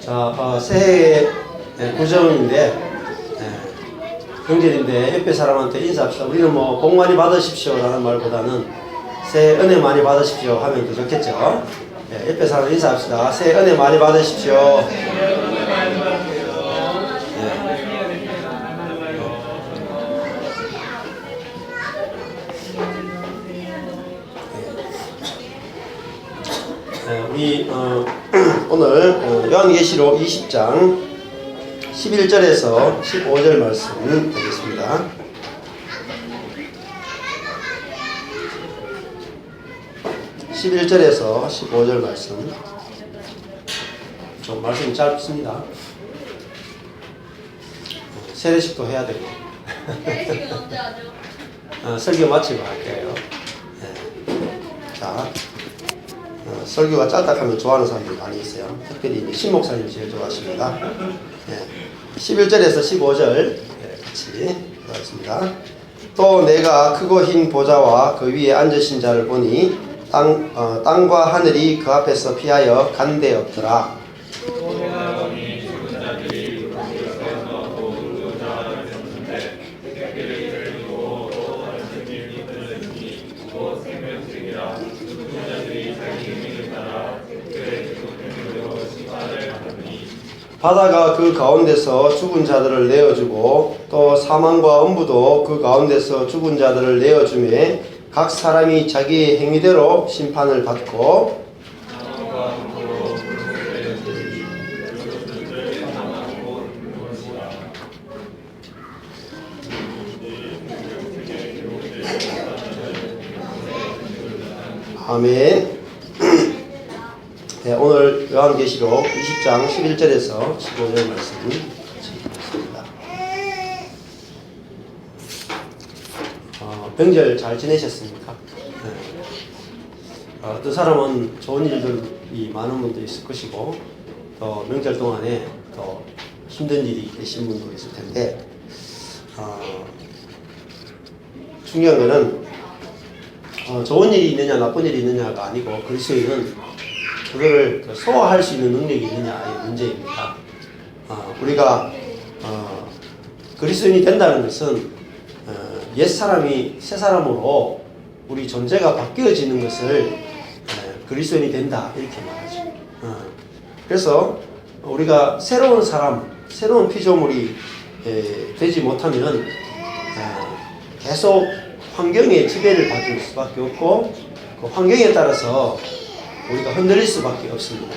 자, 새해 구정인데, 경절인데 옆에 사람한테 인사합시다. 우리는 뭐 복 많이 받으십시오 라는 말보다는 새해 은혜 많이 받으십시오 하면 더 좋겠죠. 옆에 사람 인사합시다. 새해 은혜 많이 받으십시오. 우리 오늘 요한계시록 20장 11절에서 15절 말씀 보겠습니다. (11절에서) 15절 말씀. 좀 말씀이 짧습니다. 세례식도 해야 되고 설교 마치고 할게요. 자, 설교가 짧다하면 좋아하는 사람들이 많이 있어요. 특별히 신 목사님이 제일 좋아하십니다. 11절에서 15절 같이 읽겠습니다. 또 내가 크고 흰 보좌와 그 위에 앉으신 자를 보니 땅과 하늘이 그 앞에서 피하여 간 데 없더라. 바다가 그 가운데서 죽은 자들을 내어주고 또 사망과 음부도 그 가운데서 죽은 자들을 내어주매 각 사람이 자기의 행위대로 심판을 받고 아멘. 네, 오늘 요한계시록 20장 11절에서 15절 말씀 읽겠습니다. 명절 잘 지내셨습니까? 네. 어떤 사람은 좋은 일들이 많은 분도 있을 것이고 또 명절 동안에 또 힘든 일이 계신 분도 있을 텐데 중요한 것은 좋은 일이 있느냐 나쁜 일이 있느냐가 아니고 그리스도인은 그거를 소화할 수 있는 능력이 있느냐의 문제입니다. 우리가 그리스도인이 된다는 것은 옛사람이 새사람으로 우리 존재가 바뀌어지는 것을 그리스도인이 된다 이렇게 말하죠. 그래서 우리가 새로운 사람, 새로운 피조물이 되지 못하면 계속 환경의 지배를 받을 수밖에 없고 그 환경에 따라서 우리가 흔들릴 수밖에 없습니다.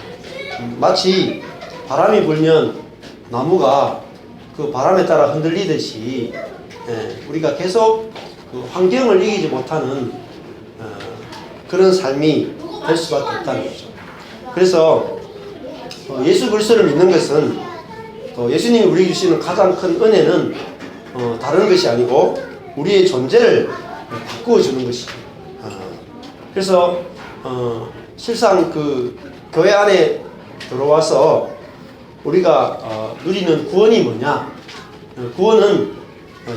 마치 바람이 불면 나무가 그 바람에 따라 흔들리듯이 우리가 계속 그 환경을 이기지 못하는 그런 삶이 될 수밖에 없다는 거죠. 그래서 예수 그리스도를 믿는 것은 또 예수님이 우리에게 주시는 가장 큰 은혜는 다른 것이 아니고 우리의 존재를 바꾸어 주는 것이죠. 그래서 실상 그 교회 안에 들어와서 우리가 누리는 구원이 뭐냐? 구원은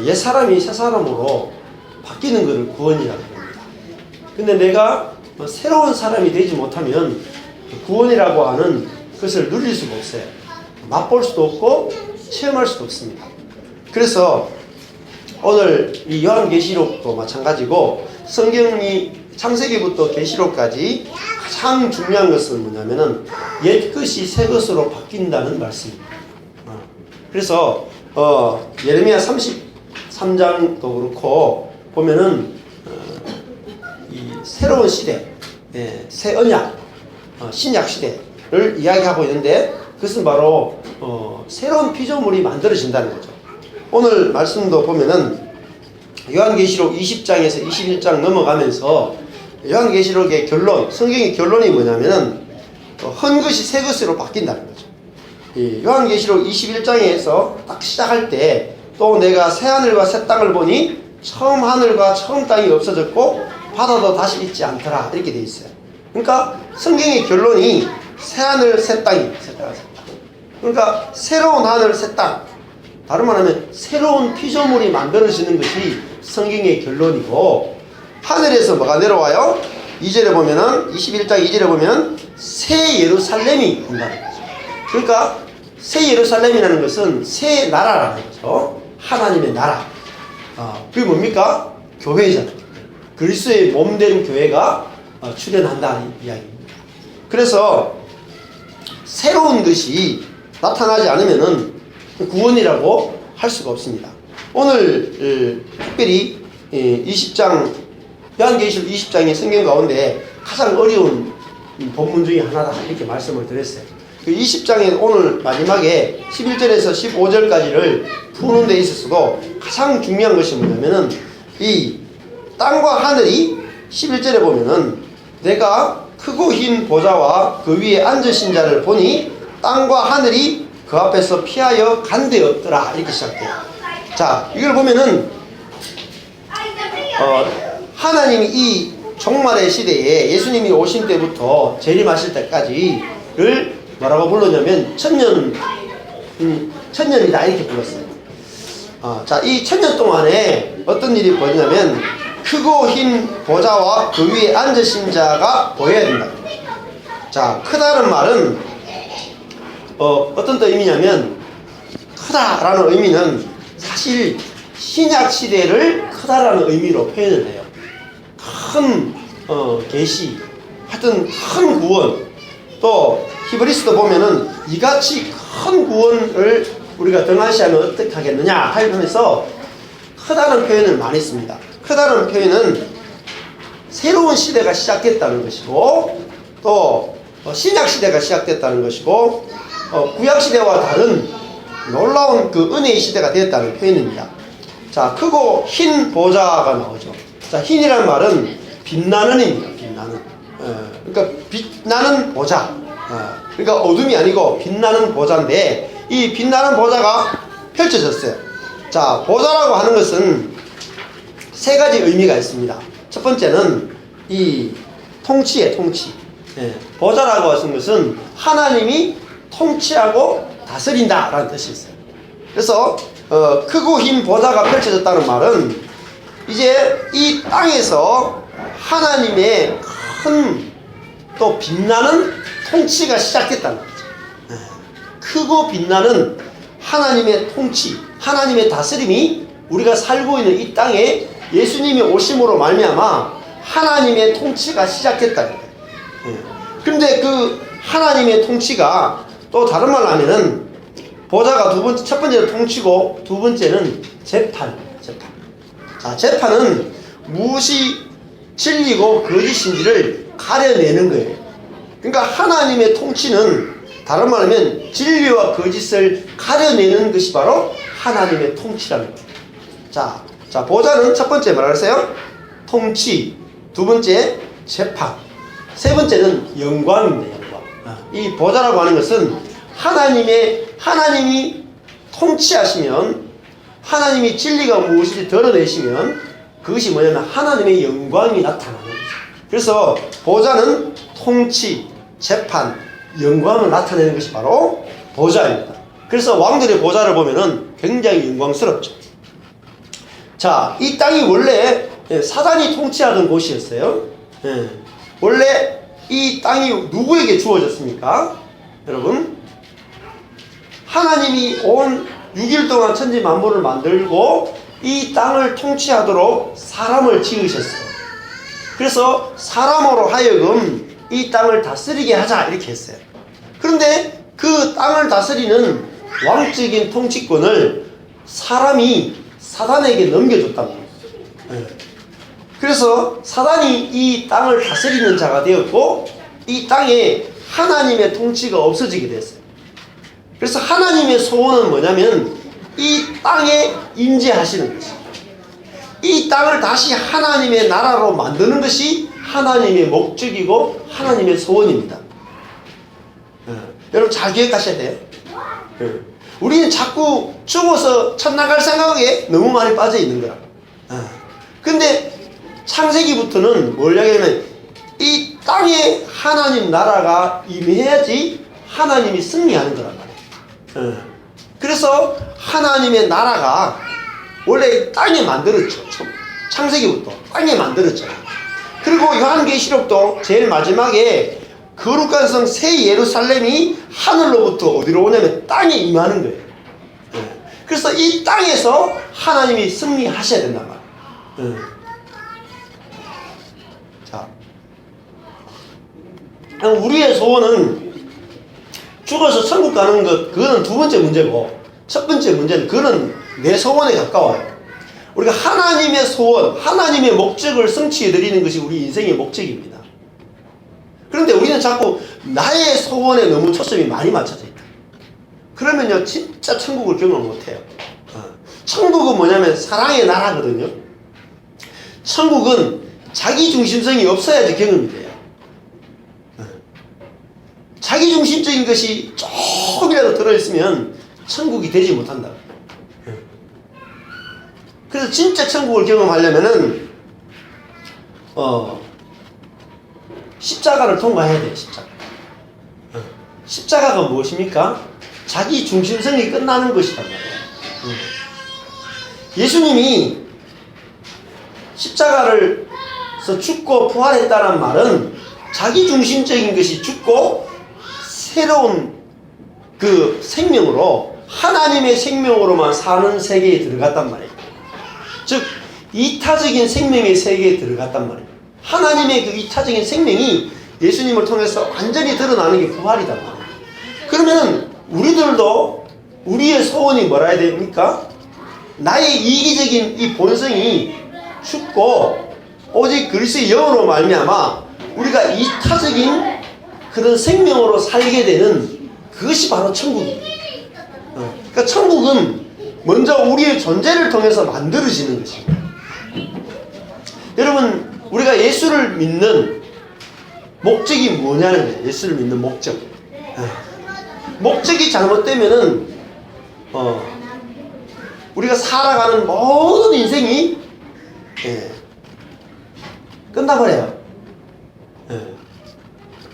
옛사람이 새사람으로 바뀌는 것을 구원이라고 합니다. 근데 내가 새로운 사람이 되지 못하면 구원이라고 하는 것을 누릴 수가 없어요. 맛볼 수도 없고 체험할 수도 없습니다. 그래서 오늘 이 요한계시록도 마찬가지고 성경이 창세기부터 계시록까지 가장 중요한 것은 뭐냐면은 옛것이 새것으로 바뀐다는 말씀입니다. 그래서 예레미야 33장도 그렇고 보면은 이 새로운 시대, 새 언약, 신약 시대를 이야기하고 있는데 그것은 바로 새로운 피조물이 만들어진다는 거죠. 오늘 말씀도 보면은 요한계시록 20장에서 21장 넘어가면서 요한계시록의 결론, 성경의 결론이 뭐냐면은 헌 것이 새 것으로 바뀐다는 거죠. 요한계시록 21장에서 딱 시작할 때 또 내가 새 하늘과 새 땅을 보니 처음 하늘과 처음 땅이 없어졌고 바다도 다시 있지 않더라 이렇게 돼 있어요. 그러니까 성경의 결론이 새 하늘 새 땅이 새 땅. 그러니까 새로운 하늘 새 땅, 다른 말하면 새로운 피조물이 만들어지는 것이 성경의 결론이고 하늘에서 뭐가 내려와요? 2절에 보면은 21장 2절에 보면 새 예루살렘이 온다는 거죠. 그러니까 새 예루살렘이라는 것은 새 나라라는 거죠. 하나님의 나라. 그게 뭡니까? 교회잖아요. 그리스도의 몸된 교회가 출현한다는 이야기입니다. 그래서 새로운 것이 나타나지 않으면은 구원이라고 할 수가 없습니다. 오늘 특별히 20장 요한계시록 20장의 성경 가운데 가장 어려운 본문 중에 하나다 이렇게 말씀을 드렸어요. 그 20장의 오늘 마지막에 11절에서 15절까지를 푸는 데 있어서도 가장 중요한 것이 뭐냐면은 이 땅과 하늘이 11절에 보면은 내가 크고 흰 보좌와 그 위에 앉으신 자를 보니 땅과 하늘이 그 앞에서 피하여 간되었더라 이렇게 시작돼요. 자, 이걸 보면은 하나님이 이 종말의 시대에 예수님이 오신 때부터 재림하실 때까지를 뭐라고 불렀냐면 천년이다 이렇게 불렀어요. 자, 이 천년 동안에 어떤 일이 벌어지냐면 크고 흰 보좌와 그 위에 앉으신 자가 보여야 된다. 자, 크다는 말은 어떤 의미냐면 크다라는 의미는 사실 신약 시대를 크다라는 의미로 표현을 해요. 큰 계시, 하여튼 큰 구원. 또 히브리서도 보면은 이같이 큰 구원을 우리가 등한시하면 어떻게 하겠느냐 하면서 크다는 표현을 많이 씁니다. 크다는 표현은 새로운 시대가 시작됐다는 것이고 또 신약 시대가 시작됐다는 것이고 구약 시대와 다른 놀라운 그 은혜의 시대가 되었다는 표현입니다. 자, 크고 흰 보좌가 나오죠. 자, 흰이라는 말은 빛나는입니다. 빛나는. 그러니까 빛나는 보좌. 그러니까 어둠이 아니고 빛나는 보좌인데 이 빛나는 보좌가 펼쳐졌어요. 자, 보좌라고 하는 것은 세 가지 의미가 있습니다. 첫 번째는 이 통치의 통치. 보좌라고 하는 것은 하나님이 통치하고 다스린다라는 뜻이 있어요. 그래서 크고 흰 보좌가 펼쳐졌다는 말은 이제 이 땅에서 하나님의 큰 또 빛나는 통치가 시작됐다는 거죠. 크고 빛나는 하나님의 통치, 하나님의 다스림이 우리가 살고 있는 이 땅에 예수님이 오심으로 말미암아 하나님의 통치가 시작됐다는 거예요. 그런데 그 하나님의 통치가 또 다른 말로 하면은 보좌가 첫 번째는 통치고 두 번째는 재판. 자, 재판은 무엇이 진리고 거짓인지를 가려내는 거예요. 그러니까 하나님의 통치는 다른 말로 하면 진리와 거짓을 가려내는 것이 바로 하나님의 통치라는 거예요. 자, 보좌는 첫 번째 뭐라 그랬어요? 통치. 두 번째 재판. 세 번째는 영광입니다. 영광. 이 보좌라고 하는 것은 하나님이 통치하시면 하나님이 진리가 무엇인지 드러내시면 그것이 뭐냐면 하나님의 영광이 나타나는 거죠. 그래서 보좌는 통치, 재판, 영광을 나타내는 것이 바로 보좌입니다. 그래서 왕들의 보좌를 보면은 굉장히 영광스럽죠. 자, 이 땅이 원래 사단이 통치하던 곳이었어요. 원래 이 땅이 누구에게 주어졌습니까? 여러분, 하나님이 온 6일 동안 천지 만물을 만들고 이 땅을 통치하도록 사람을 지으셨어요. 그래서 사람으로 하여금 이 땅을 다스리게 하자 이렇게 했어요. 그런데 그 땅을 다스리는 왕적인 통치권을 사람이 사단에게 넘겨줬단 말이에요. 그래서 사단이 이 땅을 다스리는 자가 되었고 이 땅에 하나님의 통치가 없어지게 됐어요. 그래서 하나님의 소원은 뭐냐면 이 땅에 임재하시는 것이, 이 땅을 다시 하나님의 나라로 만드는 것이 하나님의 목적이고 하나님의 소원입니다. 여러분 잘 기억하셔야 돼요. 우리는 자꾸 죽어서 천나갈 생각에 너무 많이 빠져 있는 거라. 근데 창세기부터는 뭘 이야기하면 이 땅에 하나님 나라가 임해야지 하나님이 승리하는 거란 말이에요. 그래서 하나님의 나라가 원래 땅에 만들었죠. 창세기부터 땅에 만들었잖아요. 그리고 요한계시록도 제일 마지막에 거룩한 성 새 예루살렘이 하늘로부터 어디로 오냐면 땅에 임하는 거예요. 그래서 이 땅에서 하나님이 승리하셔야 된단 말이에요. 자, 우리의 소원은 죽어서 천국 가는 것, 그거는 두 번째 문제고, 첫 번째 문제는 그거는 내 소원에 가까워요. 우리가 하나님의 소원, 하나님의 목적을 성취해드리는 것이 우리 인생의 목적입니다. 그런데 우리는 자꾸 나의 소원에 너무 초점이 많이 맞춰져 있다. 그러면요, 진짜 천국을 경험을 못해요. 천국은 뭐냐면 사랑의 나라거든요. 천국은 자기중심성이 없어야지 경험이 돼요. 자기중심적인 것이 조금이라도 들어있으면 천국이 되지 못한다. 그래서 진짜 천국을 경험하려면은 십자가를 통과해야 돼요. 십자가가 무엇입니까? 자기 중심성이 끝나는 것이란 말이에요. 예수님이 십자가를서 죽고 부활했다는 말은 자기 중심적인 것이 죽고 새로운 그 생명으로, 하나님의 생명으로만 사는 세계에 들어갔단 말이에요. 즉 이타적인 생명의 세계에 들어갔단 말이에요. 하나님의 그 이타적인 생명이 예수님을 통해서 완전히 드러나는 게 부활이단 말이에요. 그러면 우리들도 우리의 소원이 뭐라 해야 됩니까? 나의 이기적인 이 본성이 죽고 오직 그리스도의 영으로 말미암아 우리가 이타적인 그런 생명으로 살게 되는 그것이 바로 천국입니다. 그러니까 천국은 먼저 우리의 존재를 통해서 만들어지는 것입니다. 여러분, 우리가 예수를 믿는 목적이 뭐냐는 거예요. 예수를 믿는 목적. 목적이 잘못되면은 우리가 살아가는 모든 인생이 끝나버려요.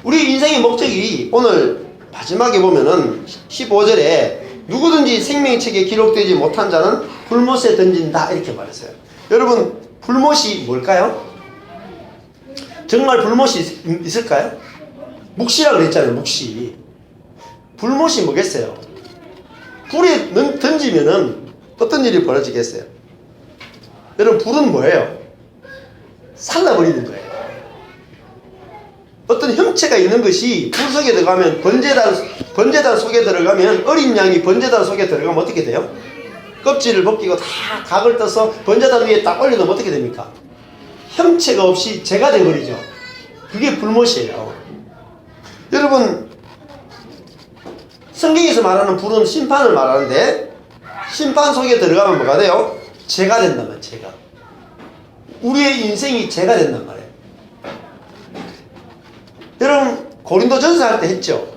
우리 인생의 목적이 오늘 마지막에 보면은 15절에 누구든지 생명책에 기록되지 못한 자는 불못에 던진다 이렇게 말했어요. 여러분, 불못이 뭘까요? 정말 불못이 있을까요? 묵시라고 그랬잖아요. 묵시. 불못이 뭐겠어요? 불에 던지면은 어떤 일이 벌어지겠어요? 여러분, 불은 뭐예요? 살라버리는 거예요. 어떤 형체가 있는 것이 불 속에 들어가면, 번제단 속에 들어가면, 어린 양이 번제단 속에 들어가면 어떻게 돼요? 껍질을 벗기고 다 각을 떠서 번제단 위에 딱 올려놓으면 어떻게 됩니까? 형체가 없이 재가 돼버리죠. 그게 불못이에요. 여러분, 성경에서 말하는 불은 심판을 말하는데, 심판 속에 들어가면 뭐가 돼요? 재가 된단 말이에요. 재가. 우리의 인생이 재가 된단 말이에요. 여러분, 고린도전서 할 때 했죠.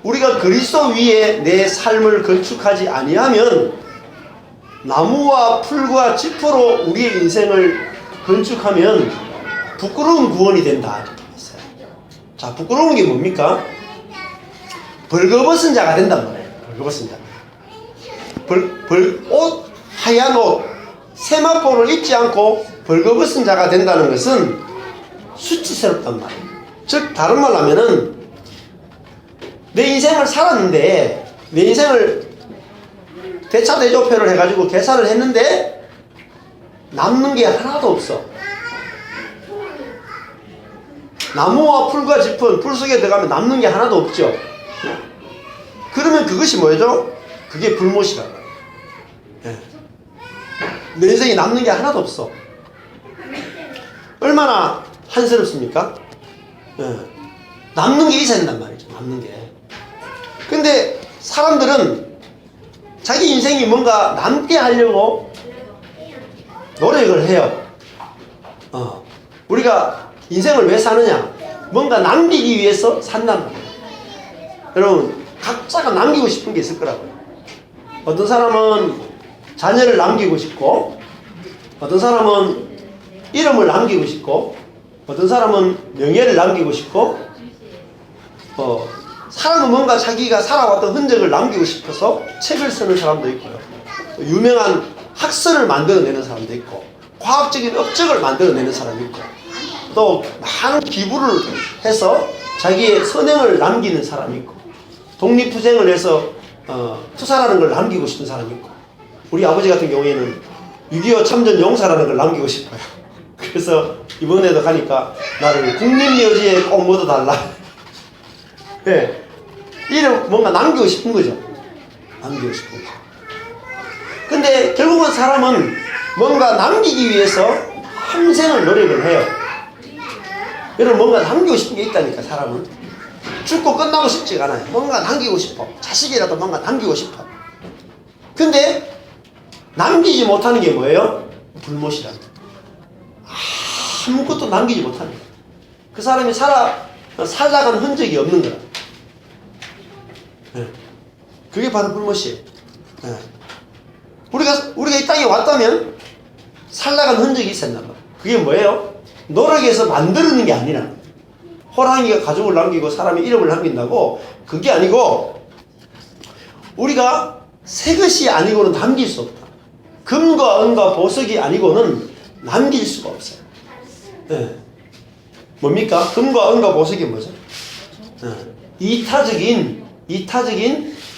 우리가 그리스도 위에 내 삶을 건축하지 아니하면 나무와 풀과 지퍼로 우리의 인생을 건축하면 부끄러운 구원이 된다 이렇게 했어요. 자, 부끄러운 게 뭡니까? 벌거벗은 자가 된단 말이에요. 벌거벗은 자. 옷, 하얀 옷, 세마포를 입지 않고 벌거벗은 자가 된다는 것은 수치스럽단 말이에요. 즉 다른 말로 하면은 내 인생을 살았는데, 내 인생을 대차대조표를 해가지고 계산을 했는데 남는 게 하나도 없어. 나무와 풀과 짚은 풀 속에 들어가면 남는 게 하나도 없죠. 그러면 그것이 뭐죠? 그게 불못이라고. 내 인생에 남는 게 하나도 없어. 얼마나 한스럽습니까? 남는 게 있어야 된단 말이죠. 남는 게. 근데 사람들은 자기 인생이 뭔가 남게 하려고 노력을 해요. 우리가 인생을 왜 사느냐? 뭔가 남기기 위해서 산단 말이에요. 여러분, 각자가 남기고 싶은 게 있을 거라고요. 어떤 사람은 자녀를 남기고 싶고, 어떤 사람은 이름을 남기고 싶고, 어떤 사람은 명예를 남기고 싶고, 사람은 뭔가 자기가 살아왔던 흔적을 남기고 싶어서 책을 쓰는 사람도 있고요. 또 유명한 학설을 만들어내는 사람도 있고, 과학적인 업적을 만들어내는 사람이 있고, 또 많은 기부를 해서 자기의 선행을 남기는 사람이 있고, 독립투쟁을 해서 투사라는 걸 남기고 싶은 사람이 있고, 우리 아버지 같은 경우에는 6.25 참전 용사라는 걸 남기고 싶어요. 그래서 이번에도 가니까 나를 국립묘지에 꼭 묻어달라. 네. 이런 뭔가 남기고 싶은 거죠. 남기고 싶은 거죠. 근데 결국은 사람은 뭔가 남기기 위해서 평생을 노력을 해요. 여러분, 뭔가 남기고 싶은 게 있다니까. 사람은 죽고 끝나고 싶지가 않아요. 뭔가 남기고 싶어. 자식이라도 뭔가 남기고 싶어. 근데 남기지 못하는 게 뭐예요? 불못이라는 거예요. 아무것도 남기지 못하는 거예요. 그 사람이 살아간 흔적이 없는 거야. 네. 그게 바로 불못이에요. 네. 우리가 이 땅에 왔다면 살아간 흔적이 있었단 말이에요. 그게 뭐예요? 노력해서 만드는 게 아니라, 호랑이가 가족을 남기고 사람의 이름을 남긴다고, 그게 아니고 우리가 새 것이 아니고는 남길 수 없다. 금과 은과 보석이 아니고는 남길 수가 없어요. 네. 뭡니까? 금과 은과 보석이 뭐죠? 네. 이타적인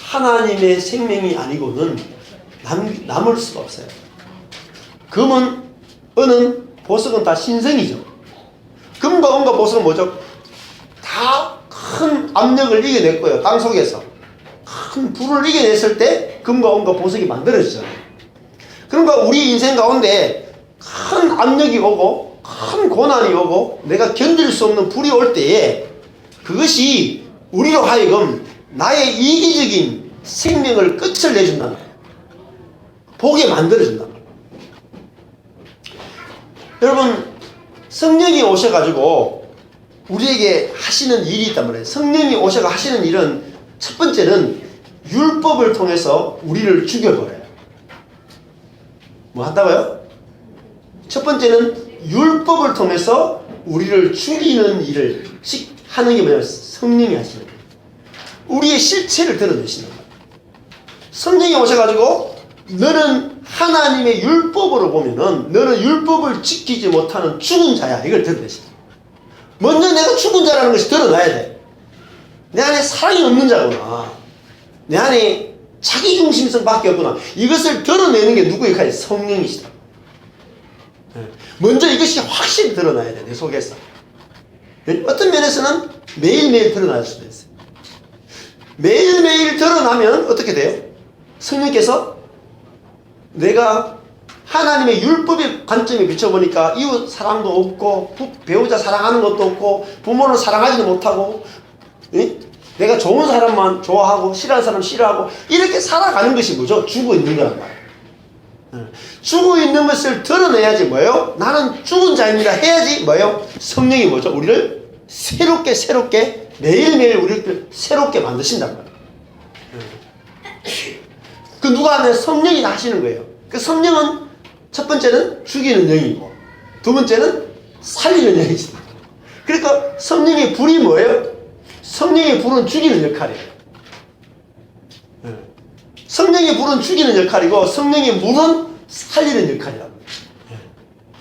하나님의 생명이 아니고는 남을 수가 없어요. 금은, 은은, 보석은 다 신성이죠. 금과 은과 보석은 뭐죠? 다 큰 압력을 이겨냈고요. 땅 속에서 큰 불을 이겨냈을 때 금과 은과 보석이 만들어지잖아요. 그러니까 우리 인생 가운데 큰 압력이 오고 큰 고난이 오고 내가 견딜 수 없는 불이 올 때에 그것이 우리로 하여금 나의 이기적인 생명을 끝을 내준다는 거예요. 보게 만들어준다는 거예요. 여러분, 성령이 오셔가지고 우리에게 하시는 일이 있단 말이에요. 성령이 오셔가 하시는 일은 첫 번째는 율법을 통해서 우리를 죽여버려요. 뭐 한다고요? 첫 번째는 율법을 통해서 우리를 죽이는 일을 하는 게 뭐냐면 성령이 하시는 거예요. 우리의 실체를 드러내시는 거예요. 성령이 오셔가지고 너는 하나님의 율법으로 보면은 너는 율법을 지키지 못하는 죽은 자야. 이걸 드러내시는 거예요. 먼저 내가 죽은 자라는 것이 드러나야 돼. 내 안에 사랑이 없는 자구나. 내 안에 자기중심성밖에 없구나. 이것을 드러내는 게 누구의 역할이야? 성령이시다. 먼저 이것이 확실히 드러나야 돼. 내 속에서. 어떤 면에서는 매일매일 드러날 수도 있어요. 매일매일 드러나면 어떻게 돼요? 성령께서 내가 하나님의 율법의 관점에 비춰보니까 이웃 사랑도 없고 배우자 사랑하는 것도 없고 부모를 사랑하지도 못하고 내가 좋은 사람만 좋아하고 싫어하는 사람 싫어하고 이렇게 살아가는 것이 뭐죠? 죽어 있는 거란 말이에요. 죽어 있는 것을 드러내야지 뭐예요? 나는 죽은 자입니다 해야지 뭐예요? 성령이 뭐죠? 우리를 새롭게 매일매일 우리를 새롭게 만드신단 말이에요. 그 누가 하면 성령이 다 하시는 거예요. 그 성령은 첫 번째는 죽이는 영이고 두 번째는 살리는 영이시다. 그러니까 성령의 불이 뭐예요? 성령의 불은 죽이는 역할이에요. 성령의 불은 죽이는 역할이고 성령의 물은 살리는 역할이라고.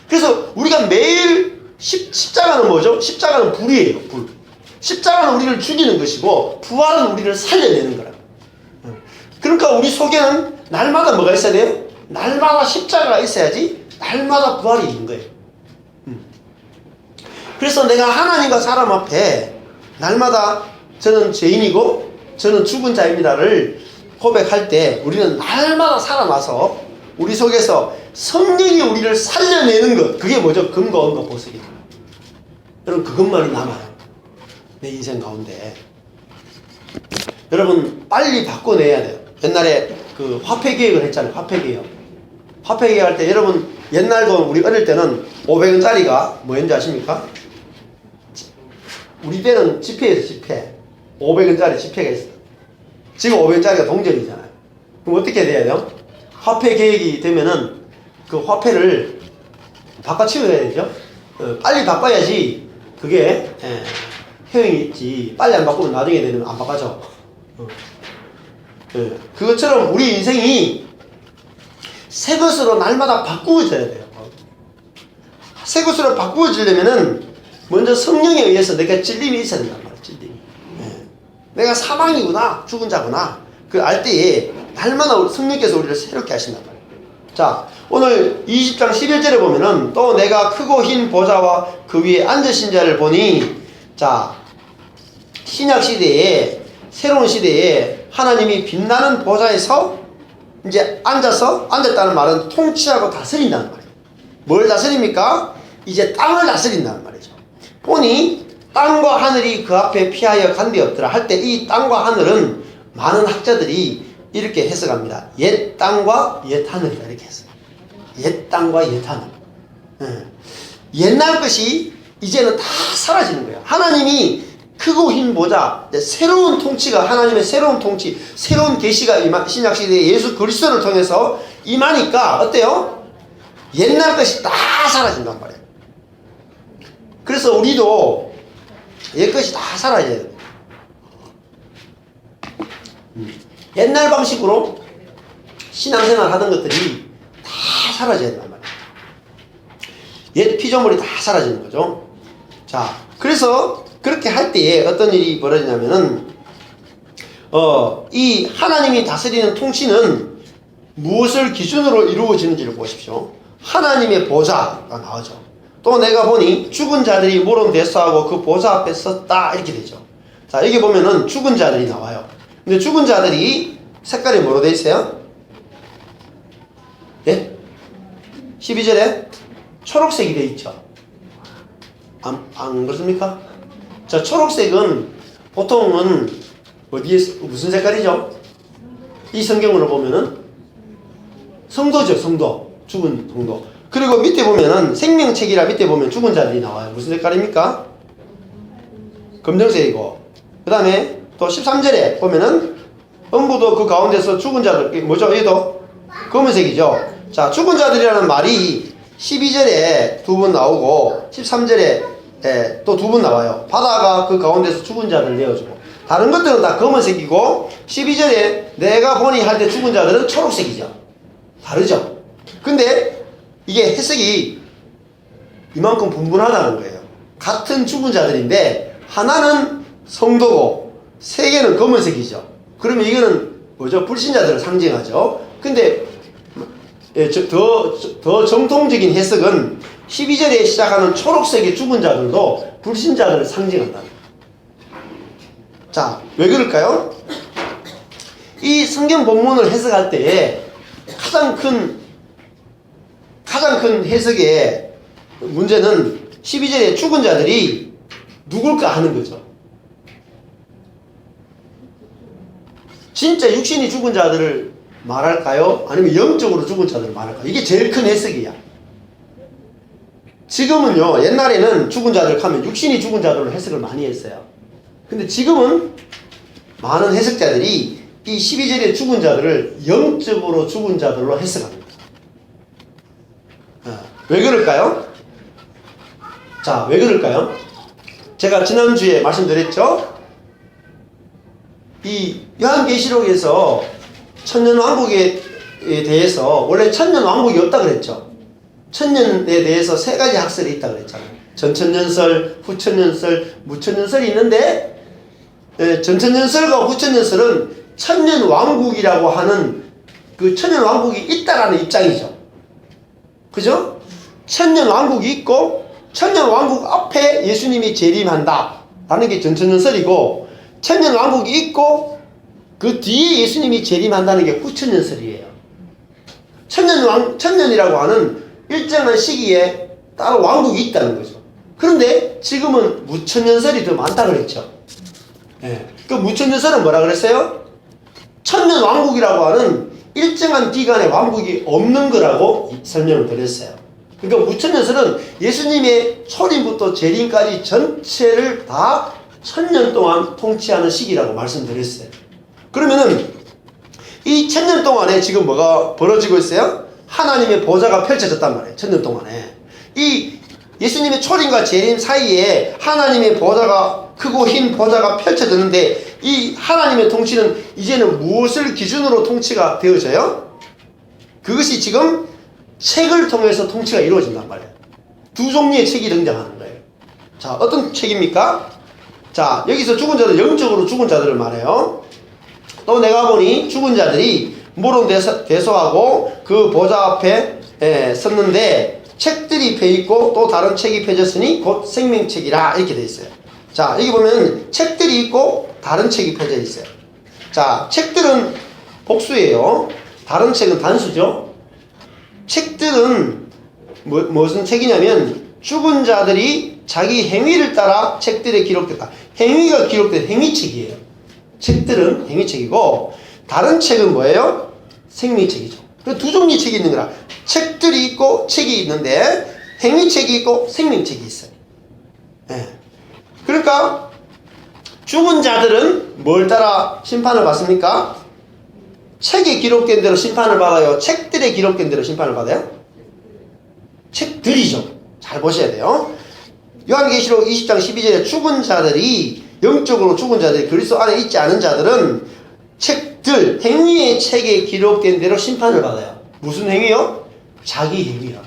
그래서 우리가 매일 십자가는 뭐죠? 십자가는 불이에요. 불. 십자가는 우리를 죽이는 것이고 부활은 우리를 살려내는 거라고. 그러니까 우리 속에는 날마다 뭐가 있어야 돼요? 날마다 십자가가 있어야지 날마다 부활이 있는 거예요. 그래서 내가 하나님과 사람 앞에 날마다 저는 죄인이고 저는 죽은 자입니다를 고백할 때 우리는 날마다 살아나서 우리 속에서 성령이 우리를 살려내는 것, 그게 뭐죠? 금과 은과 보석이다. 여러분, 그것만이 남아요. 내 인생 가운데. 여러분, 빨리 바꿔내야 돼요. 옛날에 그 화폐 개혁을 했잖아요. 화폐 개혁. 화폐 개혁할 때 여러분, 옛날 돈 우리 어릴 때는 500원짜리가 뭐였는지 아십니까? 우리 때는 지폐에서 지폐. 500원짜리 지폐가 있어요. 지금 500원짜리가 동전이잖아요. 그럼 어떻게 돼야 돼요? 화폐 개혁이 되면은 그 화폐를 바꿔치워야 되죠. 빨리 바꿔야지 그게 효용이 있지. 빨리 안 바꾸면 나중에 되면 안 바꿔져. 그것처럼 우리 인생이 새 것으로 날마다 바꾸어져야 돼요. 새 것으로 바꾸어지려면은 먼저 성령에 의해서 내가 찔림이 있어야 된단 말이에요. 찔림. 내가 사망이구나, 죽은 자구나. 그 알 때에 날마다 성령께서 우리를 새롭게 하신단 말이에요. 자, 오늘 20장 11절에 보면은 또 내가 크고 흰 보좌와 그 위에 앉으신 자를 보니, 자, 신약 시대에, 새로운 시대에 하나님이 빛나는 보좌에서 이제 앉았다는 말은 통치하고 다스린다는 말이에요. 뭘 다스립니까? 이제 땅을 다스린다는 말이죠. 보니 땅과 하늘이 그 앞에 피하여 간데 없더라 할 때 이 땅과 하늘은 많은 학자들이 이렇게 해석합니다. 옛 땅과 옛 하늘이다, 이렇게 해서. 옛 땅과 옛 하늘. 옛날 것이 이제는 다 사라지는 거예요. 하나님이 크고 흰 보좌, 새로운 통치가, 하나님의 새로운 통치, 새로운 계시가 신약시대에 예수 그리스도를 통해서 임하니까 어때요? 옛날 것이 다 사라진단 말이에요. 그래서 우리도 옛 것이 다 사라져야 돼요. 옛날 방식으로 신앙생활 하던 것들이 다 사라져야 된단 말이에요. 옛 피조물이 다 사라지는 거죠. 자, 그래서 그렇게 할 때에 어떤 일이 벌어지냐면은 이 하나님이 다스리는 통치는 무엇을 기준으로 이루어지는지를 보십시오. 하나님의 보좌가 나오죠. 또 내가 보니 죽은 자들이 물은 대수하고 그 보좌 앞에 섰다, 이렇게 되죠. 자, 여기 보면은 죽은 자들이 나와요. 근데 죽은 자들이 색깔이 뭐로 되어 있어요? 예? 12절에 초록색이 되어 있죠. 안 그렇습니까? 자, 초록색은 보통은 어디에, 무슨 색깔이죠? 이 성경으로 보면은 성도죠, 성도. 죽은 성도. 그리고 밑에 보면은 생명책이라 밑에 보면 죽은 자들이 나와요. 무슨 색깔입니까? 검정색이고. 그 다음에 또 13절에 보면은 음부도 그 가운데서 죽은 자들, 뭐죠? 얘도 검은색이죠. 자, 죽은 자들이라는 말이 12절에 두 번 나오고 13절에 또 두 번 나와요. 바다가 그 가운데서 죽은 자들을 내어주고, 다른 것들은 다 검은색이고 12절에 내가 보니 할 때 죽은 자들은 초록색이죠. 다르죠. 근데 이게 해석이 이만큼 분분하다는 거예요. 같은 죽은 자들인데 하나는 성도고 세 개는 검은색이죠. 그러면 이거는 뭐죠? 불신자들을 상징하죠. 근데 더 정통적인 해석은 12절에 시작하는 초록색의 죽은 자들도 불신자들을 상징한다. 자, 왜 그럴까요? 이 성경 본문을 해석할 때에 가장 큰 해석의 문제는 12절에 죽은 자들이 누굴까 하는 거죠. 진짜 육신이 죽은 자들을 말할까요? 아니면 영적으로 죽은 자들을 말할까요? 이게 제일 큰 해석이야. 지금은요, 옛날에는 죽은 자들 하면 육신이 죽은 자들로 해석을 많이 했어요. 근데 지금은 많은 해석자들이 이 12절의 죽은 자들을 영적으로 죽은 자들로 해석합니다. 왜 그럴까요? 자, 왜 그럴까요? 제가 지난주에 말씀드렸죠? 이 요한계시록에서 천년왕국에 대해서, 원래 천년왕국이 없다 그랬죠. 천년에 대해서 세 가지 학설이 있다 그랬잖아요. 전천년설, 후천년설, 무천년설이 있는데, 전천년설과 후천년설은 천년왕국이라고 하는 그 천년왕국이 있다라는 입장이죠. 그죠? 천년왕국이 있고 천년왕국 앞에 예수님이 재림한다 라는 게 전천년설이고, 천년왕국이 있고 그 뒤에 예수님이 재림한다는 게 후천년설이에요. 천년이라고 하는 일정한 시기에 따로 왕국이 있다는 거죠. 그런데 지금은 무천년설이 더 많다 그랬죠. 그 무천년설은 뭐라 그랬어요? 천년왕국이라고 하는 일정한 기간에 왕국이 없는 거라고 설명을 드렸어요. 그러니까 무천년설은 예수님의 초림부터 재림까지 전체를 다 천년 동안 통치하는 시기라고 말씀드렸어요. 그러면은 이 천년 동안에 지금 뭐가 벌어지고 있어요? 하나님의 보좌가 펼쳐졌단 말이에요. 천년 동안에. 이 예수님의 초림과 재림 사이에 하나님의 보좌가, 크고 흰 보좌가 펼쳐졌는데, 이 하나님의 통치는 이제는 무엇을 기준으로 통치가 되어져요? 그것이 지금 책을 통해서 통치가 이루어진단 말이에요. 두 종류의 책이 등장하는 거예요. 자, 어떤 책입니까? 자, 여기서 죽은 자들, 영적으로 죽은 자들을 말해요. 또 내가 보니 죽은 자들이 무릎 대소하고 그 보좌 앞에 섰는데 책들이 펴있고 또 다른 책이 펴졌으니 곧 생명책이라 이렇게 돼 있어요. 자, 여기 보면 책들이 있고 다른 책이 펴져 있어요. 자, 책들은 복수예요. 다른 책은 단수죠. 책들은 무슨 책이냐면 죽은 자들이 자기 행위를 따라 책들에 기록됐다. 행위가 기록된 행위책이에요. 책들은 행위책이고 다른 책은 뭐예요? 생명책이죠. 그 두 종류의 책이 있는 거라. 책들이 있고 책이 있는데 행위책이 있고 생명책이 있어요. 네. 그러니까 죽은 자들은 뭘 따라 심판을 받습니까? 책에 기록된 대로 심판을 받아요? 책들에 기록된 대로 심판을 받아요? 책들이죠. 잘 보셔야 돼요. 요한계시록 20장 12절에 죽은 자들이, 영적으로 죽은 자들이, 그리스도 안에 있지 않은 자들은 책들, 행위의 책에 기록된 대로 심판을 받아요. 무슨 행위요? 자기 행위요.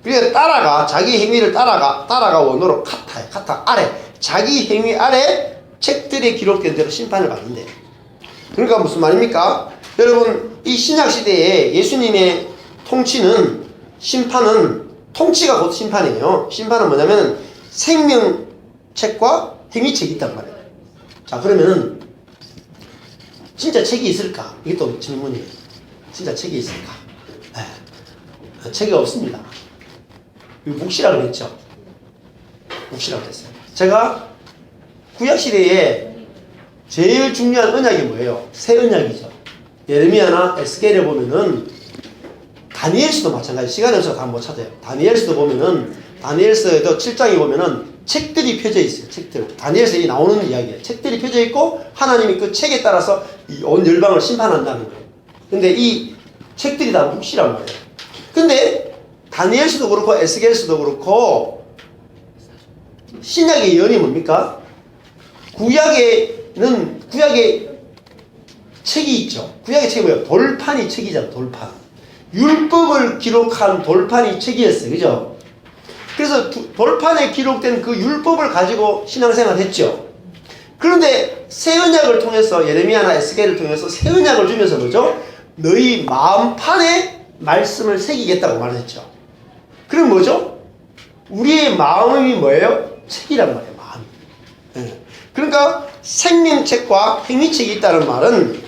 그러니까 자기 행위를 따라가 원어로 카타예요. 카타, 아래. 자기 행위 아래 책들에 기록된 대로 심판을 받는데. 그러니까 무슨 말입니까? 여러분, 이 신약시대에 예수님의 통치는, 심판은, 통치가 곧 심판이에요. 심판은 뭐냐면 생명책과 행위책이 있단 말이에요. 자, 그러면은 진짜 책이 있을까? 이게 또 질문이에요. 진짜 책이 있을까? 네. 책이 없습니다. 묵시라고 그랬죠. 묵시라고 했어요. 제가 구약시대에 제일 중요한 언약이 뭐예요? 새 언약이죠. 예레미야나 에스겔에 보면은, 다니엘서도 마찬가지. 시간이 없어서 다 못 찾아요. 다니엘서도 보면은, 다니엘서에도 7장에 보면은 책들이 펴져 있어요. 책들. 다니엘서에 나오는 이야기예요. 책들이 펴져 있고 하나님이 그 책에 따라서 이 온 열방을 심판한다는 거예요. 근데 이 책들이 다 묵시란 말이에요. 근데 다니엘서도 그렇고 에스겔서도 그렇고 신약의 예언이 뭡니까? 구약에 책이 있죠. 구약의 책이 뭐예요? 돌판이 책이잖아. 돌판. 율법을 기록한 돌판이 책이었어요. 그죠? 그래서 돌판에 기록된 그 율법을 가지고 신앙생활을 했죠. 그런데 새 언약을 통해서, 예레미야나 에스겔을 통해서 새 언약을 주면서 뭐죠? 너희 마음판에 말씀을 새기겠다고 말했죠. 그럼 뭐죠? 우리의 마음이 뭐예요? 책이란 말이에요. 마음이. 네. 그러니까 생명책과 행위책이 있다는 말은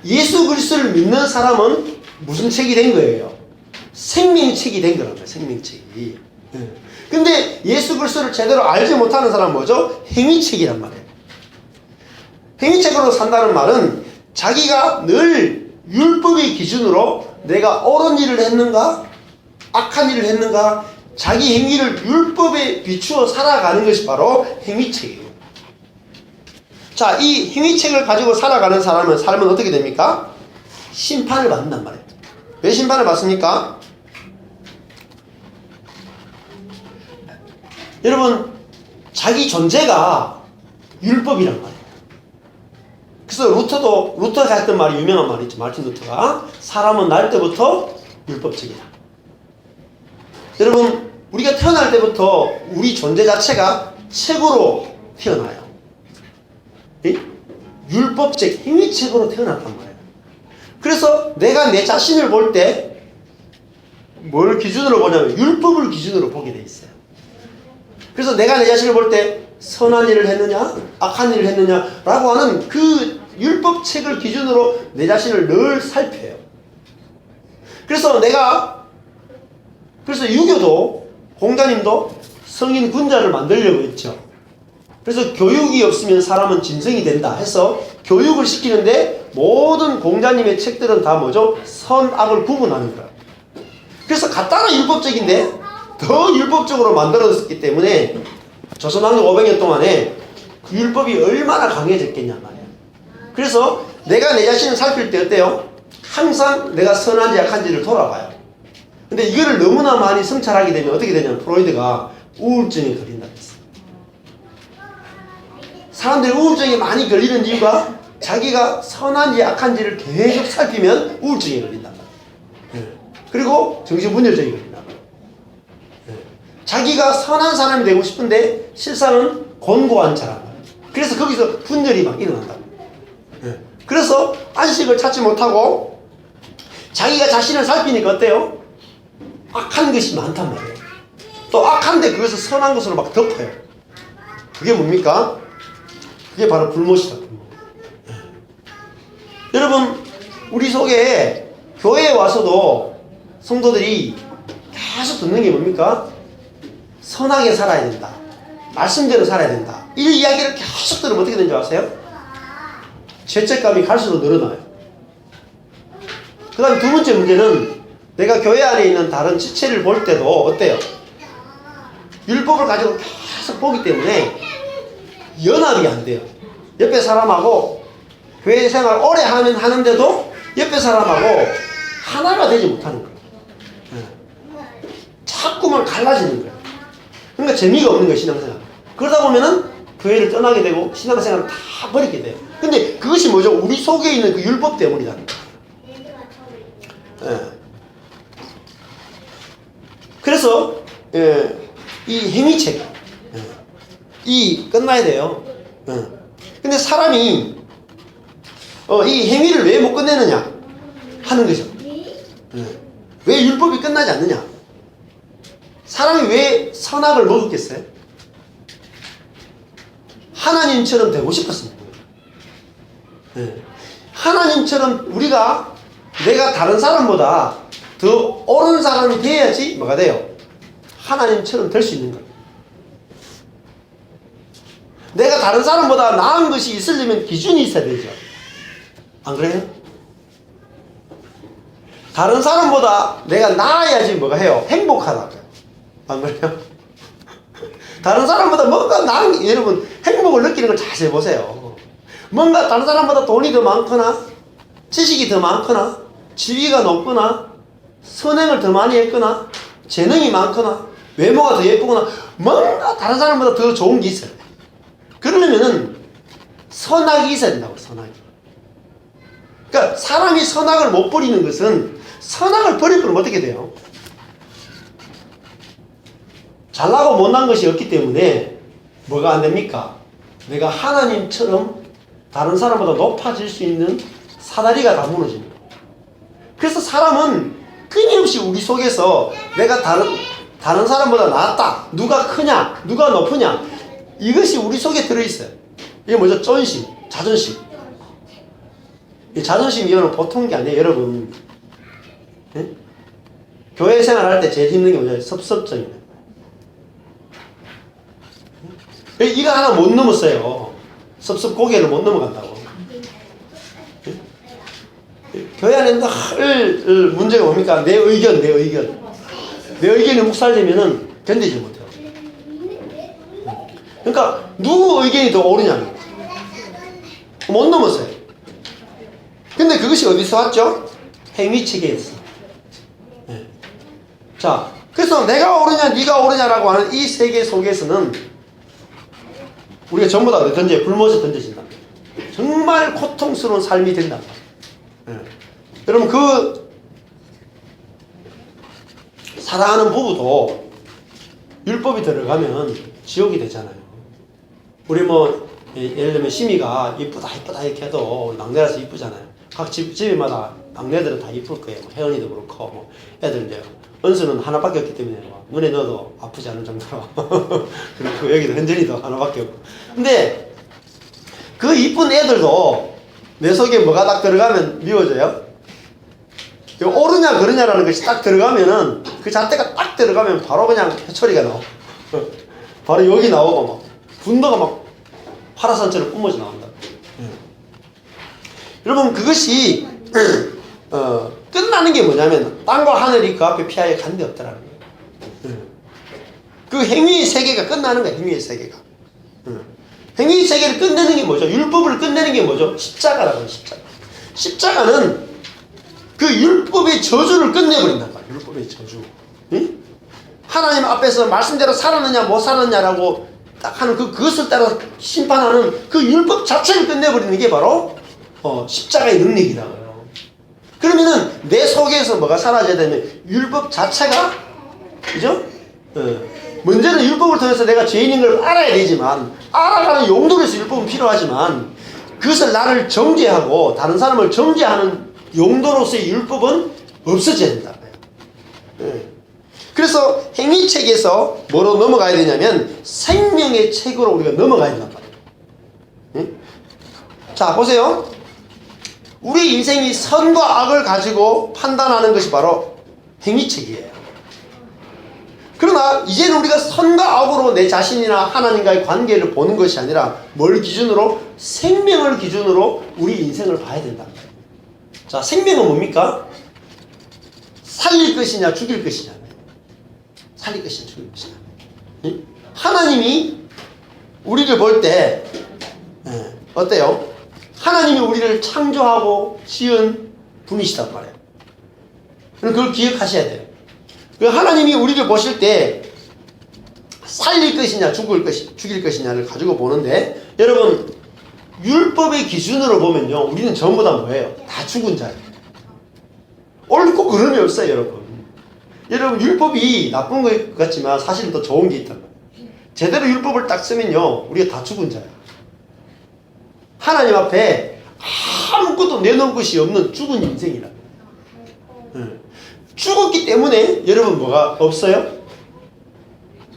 예수 그리스도를 믿는 사람은 무슨 책이 된 거예요? 생명책이 된 거란 말이에요. 생명책이. 네. 근데 예수 그리스도를 제대로 알지 못하는 사람은 뭐죠? 행위책이란 말이에요. 행위책으로 산다는 말은 자기가 늘 율법의 기준으로 내가 옳은 일을 했는가? 악한 일을 했는가? 자기 행위를 율법에 비추어 살아가는 것이 바로 행위책이에요. 자, 이 행위책을 가지고 살아가는 삶은 어떻게 됩니까? 심판을 받는단 말이에요. 왜 심판을 받습니까? 여러분, 자기 존재가 율법이란 말이에요. 그래서 루터가 했던 말이 유명한 말이 있죠. 마틴 루터가. 사람은 날 때부터 율법적이다. 여러분, 우리가 태어날 때부터 우리 존재 자체가 책으로 태어나요. 율법적 행위책으로 태어났단 말이에요. 그래서 내가 내 자신을 볼 때 뭘 기준으로 보냐면 율법을 기준으로 보게 돼 있어요. 그래서 내가 내 자신을 볼 때 선한 일을 했느냐 악한 일을 했느냐 라고 하는 그 율법책을 기준으로 내 자신을 늘 살펴요. 그래서 유교도, 공자님도 성인 군자를 만들려고 했죠. 그래서 교육이 없으면 사람은 짐승이 된다 해서 교육을 시키는데 모든 공자님의 책들은 다 뭐죠? 선악을 구분하는 거예요. 그래서 간단한 율법적인데 더 율법적으로 만들어졌기 때문에 조선왕조 500년 동안에 그 율법이 얼마나 강해졌겠냔 말이에요. 그래서 내가 내 자신을 살필 때 어때요? 항상 내가 선한지 약한지를 돌아봐요. 근데 이거를 너무나 많이 성찰하게 되면 어떻게 되냐면 프로이드가 우울증에 걸린다고 했어요. 사람들이 우울증에 많이 걸리는 이유가 자기가 선한지 약한지를 계속 살피면 우울증에 걸린단 말이에요. 그리고 정신분열증에 걸린단 말이에요. 자기가 선한 사람이 되고 싶은데 실상은 곤고한 자란 말이에요. 그래서 거기서 분열이 막 일어난다. 예. 그래서 안식을 찾지 못하고 자기가 자신을 살피니까 어때요? 악한 것이 많단 말이에요. 또 악한데 그것을 선한 것으로 막 덮어요. 그게 뭡니까? 그게 바로 불못이다. 불못. 예. 여러분, 우리 속에 교회에 와서도 성도들이 계속 듣는 게 뭡니까? 선하게 살아야 된다. 말씀대로 살아야 된다. 이 이야기를 계속 들으면 어떻게 되는 줄 아세요? 죄책감이 갈수록 늘어나요. 그 다음에 두 번째 문제는 내가 교회 안에 있는 다른 지체를 볼 때도 어때요? 율법을 가지고 계속 보기 때문에 연합이 안 돼요. 옆에 사람하고 교회 생활 오래 하는데도 옆에 사람하고 하나가 되지 못하는 거예요. 자꾸만 갈라지는 거예요. 그러니까 재미가 없는 거예요, 신앙생활. 그러다 보면은 교회를 떠나게 되고 신앙생활을 다 버리게 돼요. 근데 그것이 뭐죠? 우리 속에 있는 그 율법 때문이라는 거예요. 예. 그래서 이 행위책 이 끝나야 돼요. 근데 사람이 이 행위를 왜 못 끝내느냐 하는 거죠. 왜 율법이 끝나지 않느냐? 사람이 왜 선악을 먹었겠어요? 하나님처럼 되고 싶었습니다. 하나님처럼 내가 다른 사람보다 더 옳은 사람이 돼야지 뭐가 돼요? 하나님처럼 될 수 있는 거예요. 내가 다른 사람보다 나은 것이 있으려면 기준이 있어야 되죠. 안 그래요? 다른 사람보다 내가 나아야지 뭐가 해요? 행복하다. 안 그래요? 다른 사람보다 뭔가 나은, 여러분 행복을 느끼는 걸 자세히 보세요. 뭔가 다른 사람보다 돈이 더 많거나 지식이 더 많거나 지위가 높거나 선행을 더 많이 했거나 재능이 많거나 외모가 더 예쁘거나 뭔가 다른 사람보다 더 좋은 게 있어요. 그러려면은 선악이 있어야 된다고. 선악이. 그러니까 사람이 선악을 못 버리는 것은 선악을 버릴 거면 어떻게 돼요? 잘나고 못난 것이 없기 때문에 뭐가 안 됩니까? 내가 하나님처럼 다른 사람보다 높아질 수 있는 사다리가 다 무너집니다. 그래서 사람은 끊임없이 우리 속에서 내가 다른 사람보다 낫다. 누가 크냐? 누가 높으냐? 이것이 우리 속에 들어있어요. 이게 뭐죠? 쫀심, 자존심. 이 자존심 이거는 보통 게 아니에요, 여러분. 네? 교회 생활할 때 제일 힘든 게 뭐죠? 섭섭증이에요. 이거 하나 못 넘었어요. 섭섭 고개를 못 넘어간다고. 교회 안에 늘 문제가 뭡니까? 내 의견이 묵살되면은 견디지 못해요. 그러니까 누구 의견이 더 옳으냐는 못 넘었어요. 근데 그것이 어디서 왔죠? 행위체계에서. 네. 자, 그래서 내가 옳으냐 네가 옳으냐라고 하는 이 세계 속에서는 우리가 전부 다 불못에 던져진다. 정말 고통스러운 삶이 된다. 네. 여러분 그 사랑하는 부부도 율법이 들어가면 지옥이 되잖아요. 우리 예를 들면 심이가 이쁘다 이렇게 해도 막내라서 이쁘잖아요. 각 집마다 막내들은 다 이쁠 거예요. 혜연이도 그렇고 애들 이제 은수는 하나밖에 없기 때문에 눈에 넣어도 아프지 않을 정도로 그리고 여기도 현전이도 하나밖에 없고. 근데 그 이쁜 애들도 내 속에 뭐가 딱 들어가면 미워져요. 옳으냐 그르냐라는 것이 딱 들어가면은 그 잣대가 딱 들어가면 바로 그냥 회초리가 나오고 바로 여기 나오고 막 분노가 막 파라산처럼 뿜어져 나온다. 여러분 그것이 끝나는 게 뭐냐면 땅과 하늘이 그 앞에 피하여 간 데 없더라는 거예요. 그 행위의 세계가 끝나는 거예요. 행위의 세계가. 행위의 세계를 끝내는 게 뭐죠? 율법을 끝내는 게 뭐죠? 십자가라고 해요. 십자가는 그 율법의 저주를 끝내버린단 말이에요. 율법의 저주. 응? 하나님 앞에서 말씀대로 살았느냐 못 살았느냐라고 딱 하는 그것을 따라 심판하는 그 율법 자체를 끝내버리는 게 바로 십자가의 능력이라고요. 그러면은 내 속에서 뭐가 사라져야 되면 율법 자체가 그죠? 문제는 율법을 통해서 내가 죄인인 걸 알아야 되지만, 알아가는 용도로서 율법은 필요하지만, 그것을 나를 정죄하고 다른 사람을 정죄하는 용도로서의 율법은 없어져야 된다. 그래서 행위책에서 뭐로 넘어가야 되냐면 생명의 책으로 우리가 넘어가야 된단 말이에요. 자, 보세요. 우리 인생이 선과 악을 가지고 판단하는 것이 바로 행위책이에요. 그러나 이제는 우리가 선과 악으로 내 자신이나 하나님과의 관계를 보는 것이 아니라 뭘 기준으로? 생명을 기준으로 우리 인생을 봐야 된다. 자, 생명은 뭡니까? 살릴 것이냐 죽일 것이냐. 살릴 것이냐 죽일 것이냐. 하나님이 우리를 볼 때 어때요? 하나님이 우리를 창조하고 지은 분이시단 말이에요. 그걸 기억하셔야 돼요. 하나님이 우리를 보실 때 살릴 것이냐 죽일 것이냐를 가지고 보는데, 여러분 율법의 기준으로 보면요, 우리는 전부 다 뭐예요? 다 죽은 자예요. 옳고 그름이 없어요. 여러분 율법이 나쁜 것 같지만 사실은 더 좋은 게 있단 말이에요. 제대로 율법을 딱 쓰면요, 우리가 다 죽은 자예요. 하나님 앞에 아무것도 내놓은 것이 없는 죽은 인생이라. 죽었기 때문에 여러분 뭐가 없어요?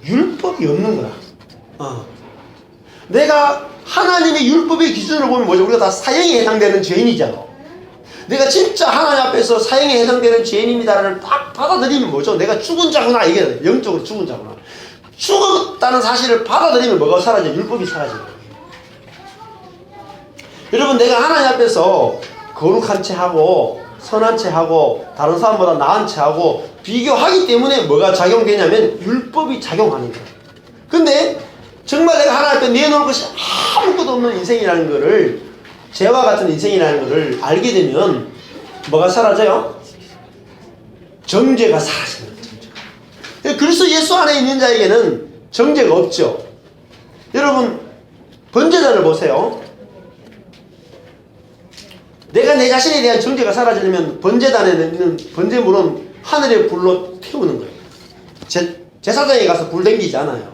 율법이 없는 거야. 내가 하나님의 율법의 기준으로 보면 뭐죠? 우리가 다 사형에 해당되는 죄인이잖아. 내가 진짜 하나님 앞에서 사형에 해당되는 죄인입니다를 딱 받아들이면 뭐죠? 내가 죽은 자구나. 이게 영적으로 죽은 자구나. 죽었다는 사실을 받아들이면 뭐가 사라져요? 율법이 사라져요. 여러분, 내가 하나님 앞에서 거룩한 채 하고 선한 채 하고 다른 사람보다 나은 채 하고 비교하기 때문에 뭐가 작용되냐면 율법이 작용하는 거예요. 근데 정말 내가 하나님 앞에 내놓을 것이 아무것도 없는 인생이라는 거를, 죄와 같은 인생이라는 거를 알게 되면 뭐가 사라져요? 정죄가 사라지는 거예요. 그리스도 예수 안에 있는 자에게는 정죄가 없죠. 여러분 번제단을 보세요. 내가 내 자신에 대한 정죄가 사라지려면 번제단에 있는 번제물은 하늘의 불로 태우는 거예요. 제사장에 가서 불 댕기지 않아요.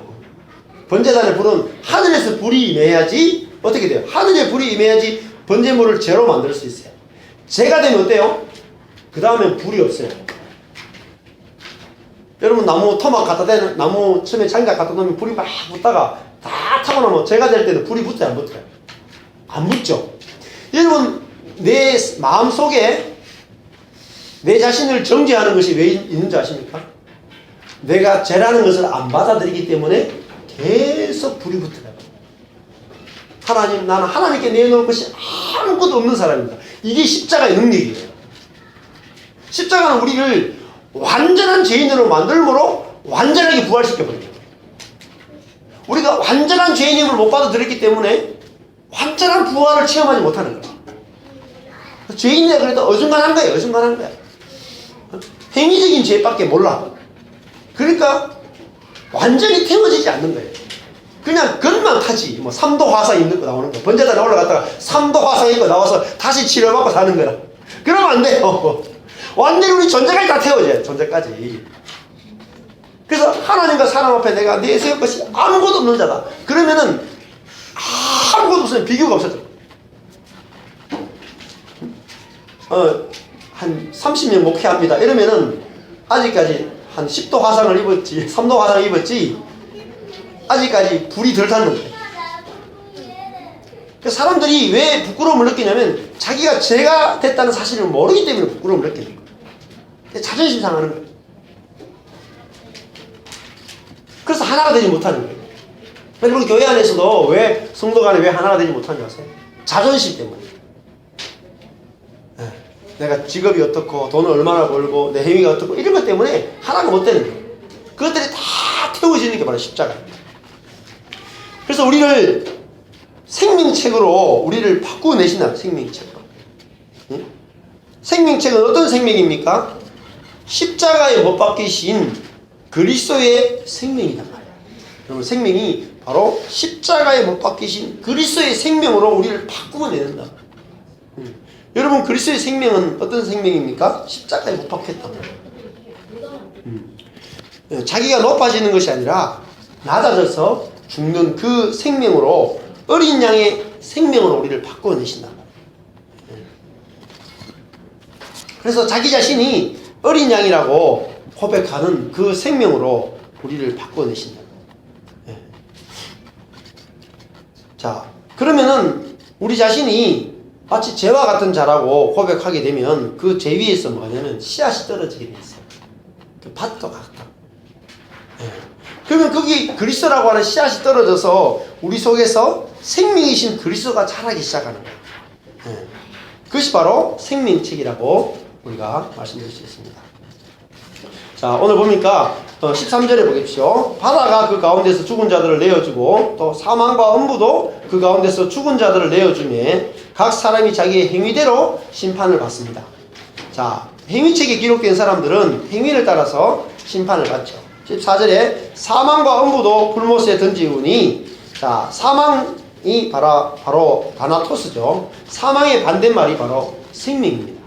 번제단의 불은 하늘에서 불이 임해야지 어떻게 돼요? 하늘의 불이 임해야지 번제물을 죄로 만들 수 있어요. 죄가 되면 어때요? 그 다음엔 불이 없어요. 여러분 나무 토막 갖다 대는, 나무 처음에 장작 갖다 놓으면 불이 막 붙다가 다 타고 나면 죄가 될 때는 불이 붙어요? 안 붙어요? 안 붙죠. 여러분 내 마음속에 내 자신을 정죄하는 것이 왜 있는 줄 아십니까? 내가 죄라는 것을 안 받아들이기 때문에 계속 불이 붙어요. 하나님, 나는 하나님께 내놓을 것이 아무것도 없는 사람입니다. 이게 십자가의 능력이에요. 십자가는 우리를 완전한 죄인으로 만들므로 완전하게 부활시켜버려요. 우리가 완전한 죄인임을 못 받아들였기 때문에 완전한 부활을 체험하지 못하는 거예요. 죄인이라 그래도 어중간한 거예요. 어중간한 거야. 행위적인 죄밖에 몰라. 그러니까 완전히 태워지지 않는 거예요. 그냥 겉만 타지. 뭐 3도 화상 입는 거 나오는 거. 번제단에 올라갔다가 3도 화상 입고 나와서 다시 치료받고 사는 거라. 그러면 안 돼요. 완전히 우리 존재까지 다 태워져요. 존재까지. 그래서 하나님과 사람 앞에 내가 내세울 것이 아무것도 없는 자다. 그러면은 아무것도 없으면 비교가 없어져. 한 30년 목회합니다. 이러면은 아직까지 한 10도 화상을 입었지, 3도 화상을 입었지, 아직까지 불이 덜 탔는 거예요. 사람들이 왜 부끄러움을 느끼냐면 자기가 죄가 됐다는 사실을 모르기 때문에 부끄러움을 느끼는 거예요. 자존심 상하는 거예요. 그래서 하나가 되지 못하는 거예요. 여러분 교회 안에서도 왜 성도 간에 왜 하나가 되지 못하는지 아세요? 자존심 때문에. 내가 직업이 어떻고 돈을 얼마나 벌고 내 행위가 어떻고 이런 것 때문에 하나가 못 되는 거예요. 그것들이 다 태워지는 게 바로 십자가입니다. 그래서 우리를 생명책으로 우리를 바꾸어내신다. 생명책으로. 응? 생명책은 어떤 생명입니까? 십자가에 못 박히신 그리스도의 생명이란 말이에요. 여러분 생명이 바로 십자가에 못 박히신 그리스도의 생명으로 우리를 바꾸어내는다. 여러분 그리스도의 생명은 어떤 생명입니까? 십자가에 못 박혔단 말이에요. 자기가 높아지는 것이 아니라 낮아져서 죽는 그 생명으로 어린 양의 생명으로 우리를 바꿔내신다. 그래서 자기 자신이 어린 양이라고 고백하는 그 생명으로 우리를 바꿔내신다. 자, 그러면은 우리 자신이 마치 재와 같은 자라고 고백하게 되면 그 재 위에서 뭐냐면 씨앗이 떨어지게 돼 있어요. 그 밭과 같다. 그러면 거기 그리스도라고 하는 씨앗이 떨어져서 우리 속에서 생명이신 그리스도가 자라기 시작하는 거예요. 그것이 바로 생명책이라고 우리가 말씀드릴 수 있습니다. 자, 오늘 보니까 13절에 보십시오. 바다가 그 가운데서 죽은 자들을 내어주고 또 사망과 음부도 그 가운데서 죽은 자들을 내어주매 각 사람이 자기의 행위대로 심판을 받습니다. 자, 행위책에 기록된 사람들은 행위를 따라서 심판을 받죠. 14절에 사망과 음부도 불못에 던지우니, 자, 사망이 바로 다나토스죠. 사망의 반대말이 바로 생명입니다.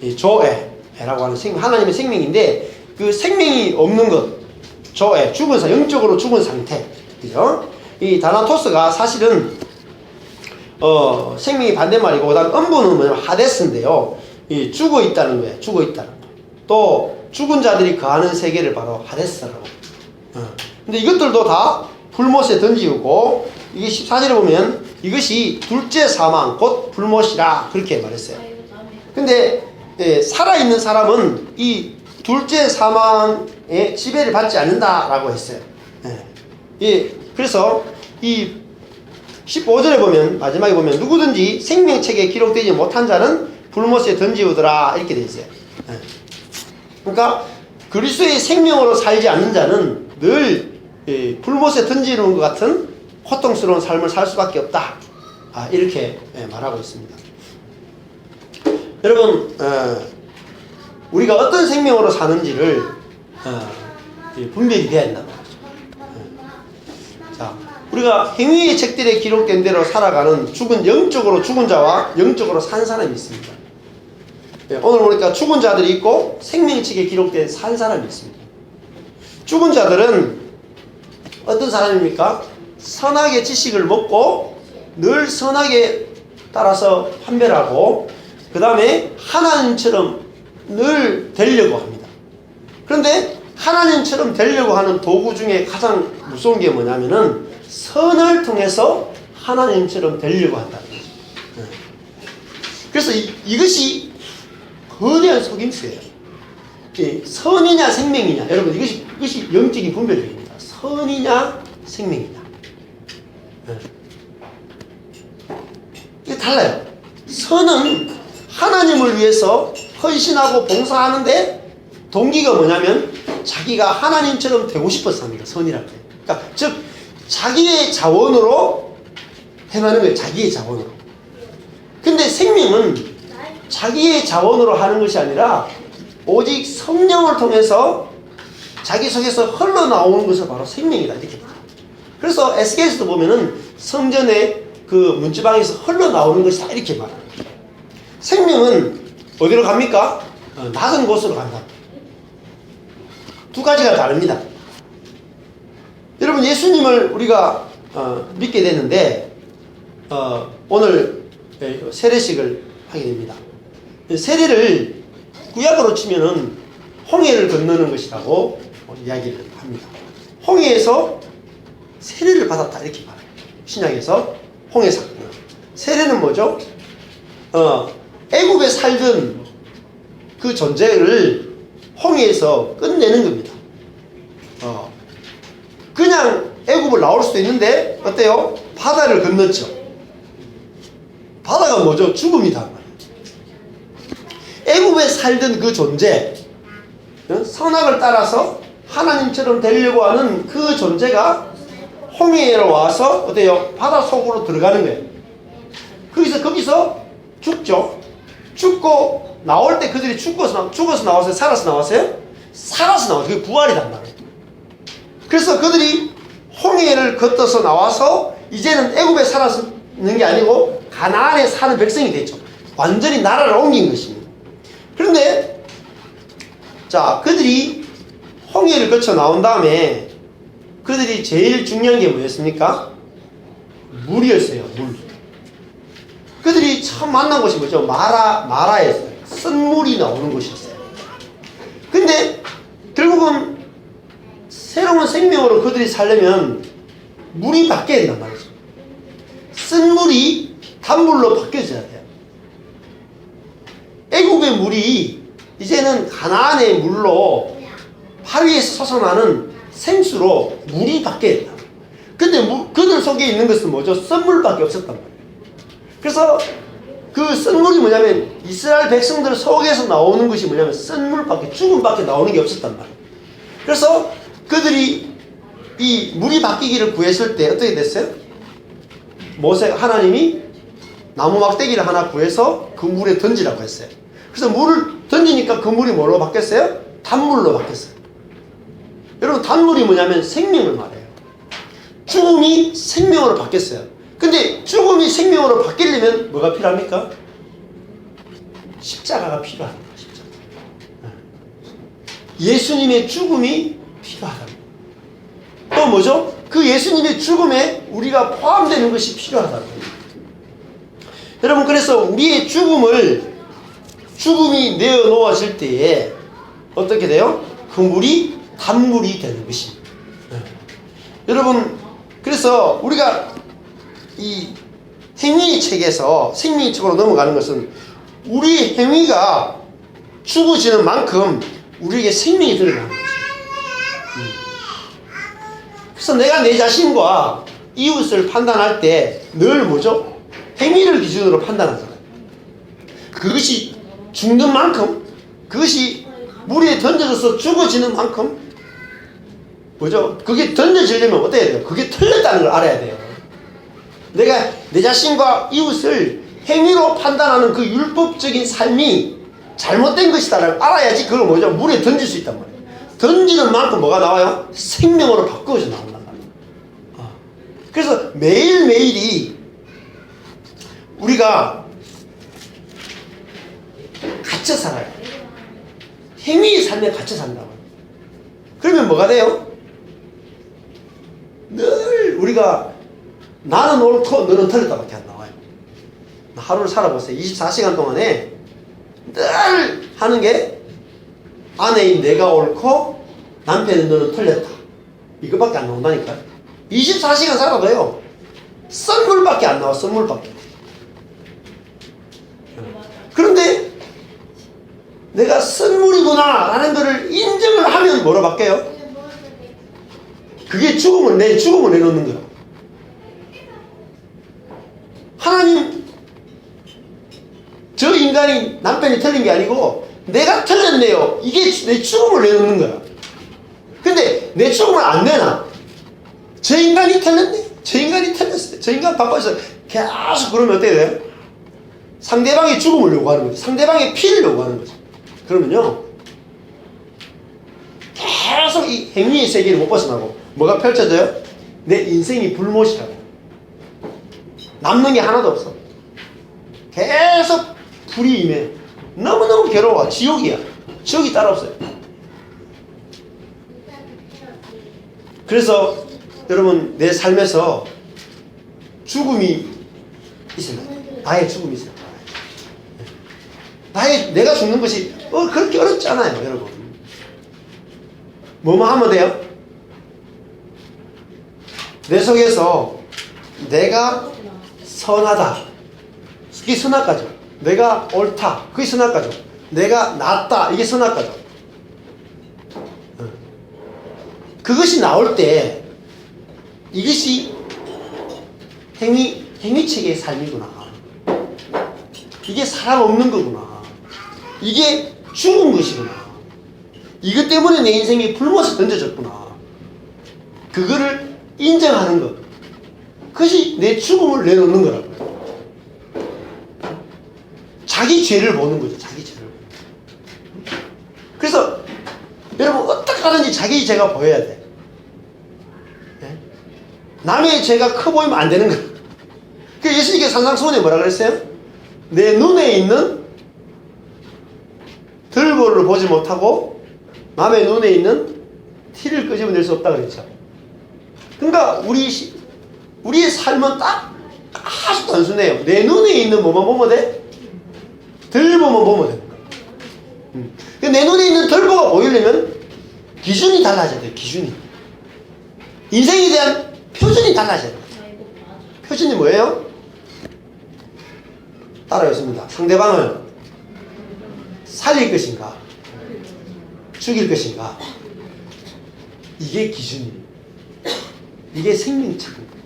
이 조에라고 하는 하나님의 생명인데, 그 생명이 없는 것, 조에, 죽은 영적으로 죽은 상태, 그죠? 이 다나토스가 사실은 생명이 반대말이고, 그다음 음부는 뭐냐면 하데스인데요. 이 죽어 있다는 거예요. 죽어 있다는 거. 또 죽은 자들이 거하는 세계를 바로 하데스라고. 근데 이것들도 다 불못에 던지우고, 이게 14절에 보면 이것이 둘째 사망 곧 불못이라 그렇게 말했어요. 근데 살아있는 사람은 이 둘째 사망의 지배를 받지 않는다라고 했어요. 그래서 이 15절에 보면, 마지막에 보면 누구든지 생명책에 기록되지 못한 자는 불못에 던지우더라 이렇게 되어 있어요. 그러니까 그리스도의 생명으로 살지 않는 자는 늘 불못에 던지는 것 같은 고통스러운 삶을 살 수밖에 없다, 이렇게 말하고 있습니다. 여러분, 우리가 어떤 생명으로 사는지를 분별이 되어야 된다고 하죠. 자, 우리가 행위의 책들에 기록된 대로 살아가는 영적으로 죽은 자와 영적으로 산 사람이 있습니다. 오늘 보니까 죽은 자들이 있고 생명의 책에 기록된 산 사람이 있습니다. 죽은 자들은 어떤 사람입니까? 선악의 지식을 먹고 늘 선악에 따라서 판별하고, 그 다음에 하나님처럼 늘 되려고 합니다. 그런데 하나님처럼 되려고 하는 도구 중에 가장 무서운 게 뭐냐면은 선을 통해서 하나님처럼 되려고 한다는 거죠. 그래서 이것이 거대한 속임수예요. 선이냐 생명이냐, 여러분, 이것이 영적인 분별력입니다. 선이냐 생명이냐. 이게 달라요. 선은 하나님을 위해서 헌신하고 봉사하는데 동기가 뭐냐면 자기가 하나님처럼 되고 싶어서 합니다. 선이라고 해요. 그러니까 즉 자기의 자원으로 행하는 거예요. 자기의 자원으로. 근데 생명은 자기의 자원으로 하는 것이 아니라 오직 성령을 통해서 자기 속에서 흘러나오는 것이 바로 생명이다, 이렇게. 그래서 에스겔에서도 보면은 성전의 그 문지방에서 흘러나오는 것이다, 이렇게 말합니다. 생명은 어디로 갑니까? 낮은 곳으로 간다. 두 가지가 다릅니다. 여러분, 예수님을 우리가 믿게 되는데 오늘 세례식을 하게 됩니다. 세례를 구약으로 치면은 홍해를 건너는 것이라고 이야기를 합니다. 홍해에서 세례를 받았다, 이렇게 말해요. 신약에서 홍해 사건. 세례는 뭐죠? 애굽에 살던 그 존재를 홍해에서 끝내는 겁니다. 그냥 애굽을 나올 수도 있는데 어때요? 바다를 건넜죠. 바다가 뭐죠? 죽음이다. 애굽에 살던 그 존재, 선악을 따라서 하나님처럼 되려고 하는 그 존재가 홍해로 와서 어때요? 바다 속으로 들어가는 거예요. 거기서 죽죠. 죽고 나올 때 그들이 죽어서 나왔어요? 살아서 나왔어요? 살아서 나왔어요. 그게 부활이란 말이에요. 그래서 그들이 홍해를 걷어서 나와서 이제는 애굽에 살았는 게 아니고 가나안에 사는 백성이 됐죠. 완전히 나라를 옮긴 것입니다. 그런데 자, 그들이 홍해를 거쳐 나온 다음에 그들이 제일 중요한 게 뭐였습니까? 물이었어요. 물. 그들이 처음 만난 곳이 뭐죠? 마라였어요. 쓴물이 나오는 곳이었어요. 근데 결국은 새로운 생명으로 그들이 살려면 물이 바뀌어야 된단 말이죠. 쓴물이 단물로 바뀌어져야 돼요. 애국의 물이 이제는 가나안의 물로 바위에서 솟아나는 생수로 물이 바뀌어야 된다. 근데 그들 속에 있는 것은 뭐죠? 쓴물밖에 없었단 말이에요. 그래서 그 쓴물이 뭐냐면 이스라엘 백성들 속에서 나오는 것이 뭐냐면 쓴물밖에, 죽음밖에 나오는 게 없었단 말이에요. 그래서 그들이 이 물이 바뀌기를 구했을 때 어떻게 됐어요? 하나님이 나무 막대기를 하나 구해서 그 물에 던지라고 했어요. 그래서 물을 던지니까 그 물이 뭐로 바뀌었어요? 단물로 바뀌었어요. 여러분, 단물이 뭐냐면 생명을 말해요. 죽음이 생명으로 바뀌었어요. 근데 죽음이 생명으로 바뀌려면 뭐가 필요합니까? 십자가가 필요합니다. 십자가. 예수님의 죽음이 필요하다. 또 뭐죠? 그 예수님의 죽음에 우리가 포함되는 것이 필요하다고. 여러분, 그래서 우리의 죽음이 내어놓아질 때에 어떻게 돼요? 그 물이 단물이 되는 것입니다. 여러분, 그래서 우리가 이 행위 책에서 생명 책으로 넘어가는 것은 우리 행위가 죽어지는 만큼 우리에게 생명이 들어가는 거죠. 그래서 내가 내 자신과 이웃을 판단할 때 늘 뭐죠? 행위를 기준으로 판단하잖아요. 그것이 죽는 만큼, 그것이 물에 던져져서 죽어지는 만큼 뭐죠? 그게 던져지려면 어떻게 해야 돼요? 그게 틀렸다는 걸 알아야 돼요. 내가 내 자신과 이웃을 행위로 판단하는 그 율법적인 삶이 잘못된 것이다라는 걸 알아야지 그걸 뭐죠? 물에 던질 수 있단 말이에요. 던지는 만큼 뭐가 나와요? 생명으로 바꾸어져 나온단 말이에요. 그래서 매일매일이 우리가 갇혀 살아요. 행위의 삶에 갇혀 산다고요. 그러면 뭐가 돼요? 늘 우리가 나는 옳고 너는 틀렸다밖에 안 나와요. 하루를 살아보세요. 24시간 동안에 늘 하는 게 아내인 내가 옳고 남편인 너는 틀렸다. 이거밖에 안 나온다니까요. 24시간 살아도요. 썬물밖에 안 나와. 썬물밖에. 그런데 내가 썬물이구나 라는 것을 인정을 하면 뭐로 바뀌어요? 그게 내 죽음을 내놓는 거야. 하나님, 저 인간이 남편이 틀린 게 아니고 내가 틀렸네요. 이게 내 죽음을 내놓는 거야. 근데 내 죽음을 안 내놔. 저 인간이 틀렸네. 저 인간이 틀렸어요. 저 인간 바꿔서 계속 그러면 어떻게 돼요? 상대방의 죽음을 요구하는 거지. 상대방의 피를 요구하는 거지. 그러면요, 계속 이 행위의 세계를 못 벗어나고 뭐가 펼쳐져요? 내 인생이 불못이라고. 남는 게 하나도 없어. 계속 불이 임해. 너무너무 괴로워. 지옥이야. 지옥이 따로 없어요. 그래서 여러분, 내 삶에서 죽음이 있습니다. 나의 죽음이 있어요. 내가 죽는 것이 그렇게 어렵지 않아요, 여러분. 뭐만 하면 돼요? 내 속에서 내가 선하다, 그게 선악과죠. 내가 옳다, 그게 선악과죠. 내가 낫다, 이게 선악과죠. 그것이 나올 때 이것이 행위체계의 삶이구나. 이게 사람 없는 거구나. 이게 죽은 것이구나. 이것 때문에 내 인생이 불못에 던져졌구나. 그거를 인정하는 것. 그것이 내 죽음을 내놓는 거라고요. 자기 죄를 보는 거죠. 자기 죄를. 그래서 여러분, 어떻게 하든지 자기 죄가 보여야 돼. 네? 남의 죄가 커 보이면 안 되는 거예요. 그 예수님께서 산상수훈에 뭐라 그랬어요? 내 눈에 있는 들보를 보지 못하고 남의 눈에 있는 티를 끄집어낼 수 없다 그랬죠. 그러니까 우리의 삶은 딱 아주 단순해요. 내 눈에 있는 뭐만 보면 돼? 덜보만 보면 돼. 내 눈에 있는 덜보가 보이려면 기준이 달라져야 돼. 기준이. 인생에 대한 표준이 달라져야 돼. 표준이 뭐예요? 따라했습니다. 상대방을 살릴 것인가 죽일 것인가, 이게 기준이에요. 이게 생명책입니다.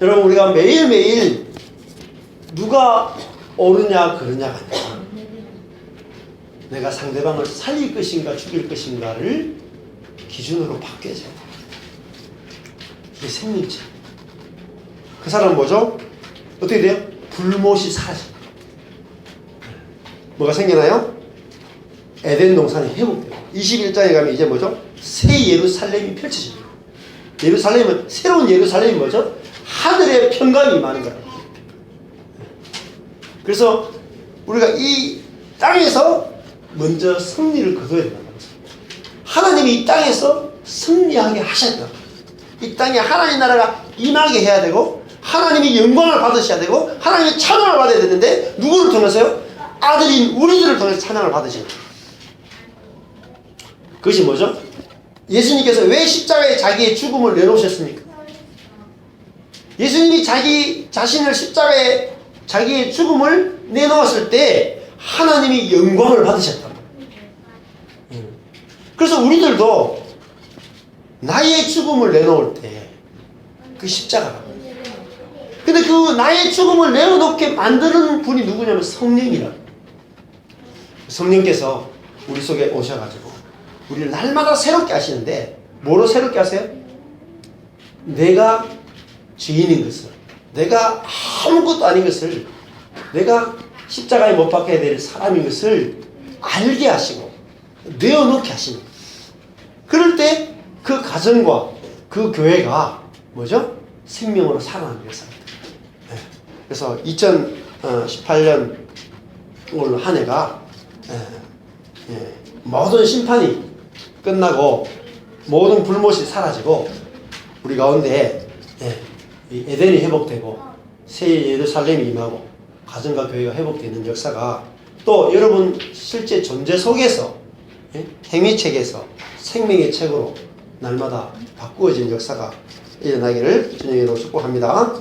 여러분, 우리가 매일매일 누가 옳으냐 그르냐가 아니라 내가 상대방을 살릴 것인가 죽일 것인가를 기준으로 바뀌어야 돼요. 이게 생명책. 그 사람은 뭐죠? 어떻게 돼요? 불못이 사라집니다. 뭐가 생겨나요? 에덴 동산이 회복되고 21장에 가면 이제 뭐죠? 새 예루살렘이 펼쳐집니다. 예루살렘은, 새로운 예루살렘이 뭐죠? 하늘의 평강이 임하는 거예요. 그래서 우리가 이 땅에서 먼저 승리를 거둬야 된다는 거죠. 하나님이 이 땅에서 승리하게 하셨다. 이 땅에 하나님 나라가 임하게 해야 되고 하나님이 영광을 받으셔야 되고 하나님이 찬양을 받아야 되는데 누구를 통해서요? 아들인 우리들을 통해서 찬양을 받으시는 거예요. 그것이 뭐죠? 예수님께서 왜 십자가에 자기의 죽음을 내놓으셨습니까? 예수님이 자기 자신을 십자가에 자기의 죽음을 내놓았을 때 하나님이 영광을 받으셨다. 그래서 우리들도 나의 죽음을 내놓을 때 그 십자가라고. 근데 그 나의 죽음을 내어놓게 만드는 분이 누구냐면 성령이라. 성령께서 우리 속에 오셔가지고 우리를 날마다 새롭게 하시는데, 뭐로 새롭게 하세요? 내가 죄인인 것을, 내가 아무것도 아닌 것을, 내가 십자가에 못 박혀야 될 사람인 것을 알게 하시고 내어놓게 하십니다. 그럴 때 그 가정과 그 교회가 뭐죠? 생명으로 살아나는 역사입니다. 네. 그래서 2018년 올 한 해가 모든 심판이 끝나고 모든 불못이 사라지고 우리 가운데 이 에덴이 회복되고 새 예루살렘이 임하고 가정과 교회가 회복되는 역사가 또 여러분 실제 존재 속에서 행위책에서 생명의 책으로 날마다 바꾸어진 역사가 일어나기를 주님의 이름으로 축복합니다.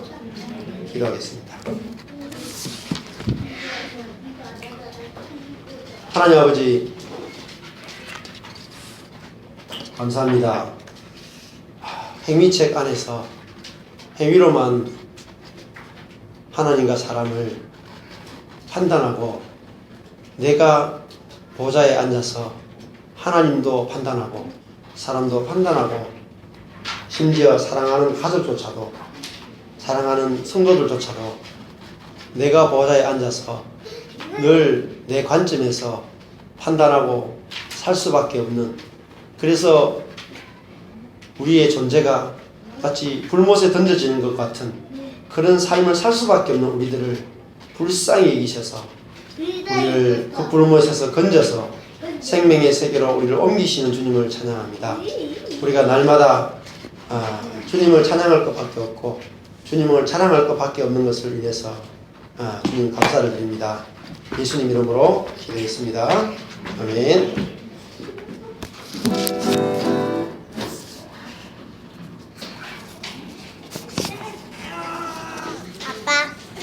기도하겠습니다. 하나님 아버지, 감사합니다. 행위책 안에서 행위로만 하나님과 사람을 판단하고 내가 보좌에 앉아서 하나님도 판단하고 사람도 판단하고 심지어 사랑하는 가족조차도, 사랑하는 성도들조차도 내가 보좌에 앉아서 늘 내 관점에서 판단하고 살 수밖에 없는, 그래서 우리의 존재가 마치 불못에 던져지는 것 같은 그런 삶을 살 수밖에 없는 우리들을 불쌍히 여기셔서 우리를 그 불못에서 건져서 생명의 세계로 우리를 옮기시는 주님을 찬양합니다. 우리가 날마다 주님을 찬양할 것밖에 없고 주님을 찬양할 것밖에 없는 것을 위해서 주님 감사를 드립니다. 예수님 이름으로 기도했습니다. 아멘. 아빠,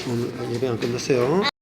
오늘 예배 안 끝났어요.